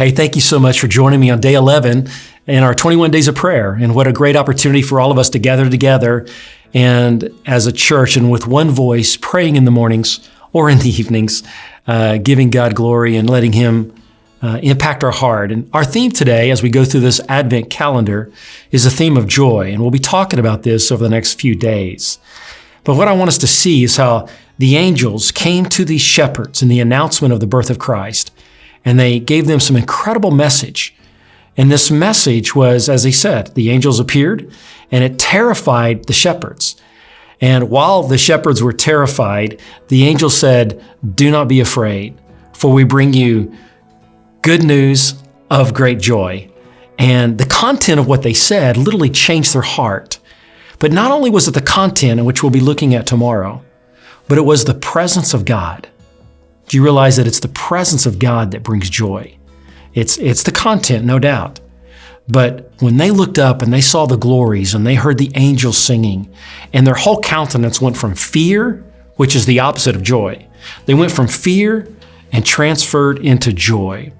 Hey, thank you so much for joining me on day 11 in our 21 days of prayer. And what a great opportunity for all of us to gather together and as a church and with one voice, praying in the mornings or in the evenings, giving God glory and letting Him impact our heart. And our theme today, as we go through this Advent calendar, is a theme of joy. And we'll be talking about this over the next few days. But what I want us to see is how the angels came to these shepherds in the announcement of the birth of Christ, and they gave them some incredible message. And this message was, as he said, the angels appeared, and it terrified the shepherds. And while the shepherds were terrified, the angel said, "Do not be afraid, for we bring you good news of great joy." And the content of what they said literally changed their heart. But not only was it the content, which we'll be looking at tomorrow, but it was the presence of God. Do you realize that it's the presence of God that brings joy? It's the content, no doubt. But when they looked up and they saw the glories and they heard the angels singing, and their whole countenance went from fear, which is the opposite of joy. They went from fear and transferred into joy.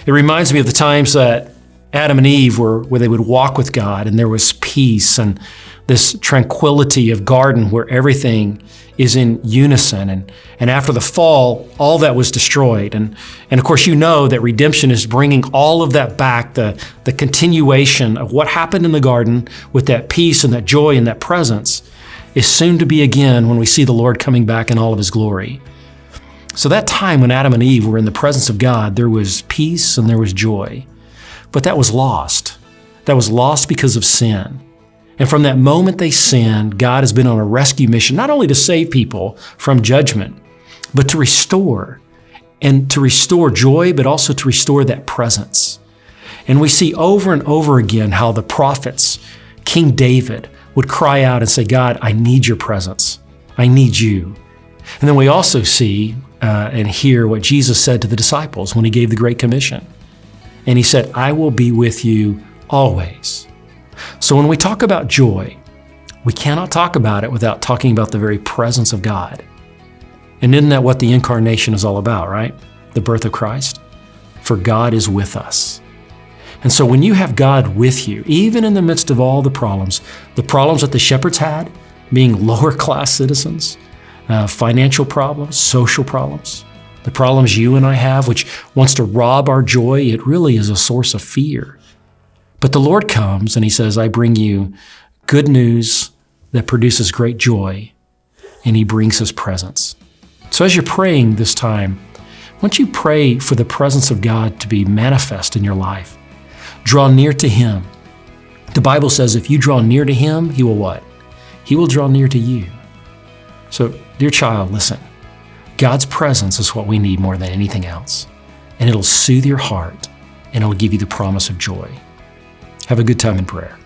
It reminds me of the times that Adam and Eve were where they would walk with God, and there was peace and this tranquility of garden where everything is in unison. And after the fall, all that was destroyed. And of course, you know that redemption is bringing all of that back, the continuation of what happened in the garden with that peace and that joy and that presence is soon to be again when we see the Lord coming back in all of His glory. So that time when Adam and Eve were in the presence of God, there was peace and there was joy. But that was lost. That was lost because of sin. And from that moment they sinned, God has been on a rescue mission, not only to save people from judgment, but to restore. And to restore joy, but also to restore that presence. And we see over and over again how the prophets, King David, would cry out and say, "God, I need your presence. I need you." And then we also see and hear what Jesus said to the disciples when He gave the Great Commission. And He said, "I will be with you always." So when we talk about joy, we cannot talk about it without talking about the very presence of God. And isn't that what the incarnation is all about, right? The birth of Christ. For God is with us. And so when you have God with you, even in the midst of all the problems that the shepherds had, being lower class citizens, financial problems, social problems, the problems you and I have, which wants to rob our joy, it really is a source of fear. But the Lord comes and He says, "I bring you good news that produces great joy," and He brings His presence. So as you're praying this time, why don't you pray for the presence of God to be manifest in your life? Draw near to Him. The Bible says if you draw near to Him, He will what? He will draw near to you. So, dear child, listen. God's presence is what we need more than anything else. And it'll soothe your heart, and it'll give you the promise of joy. Have a good time in prayer.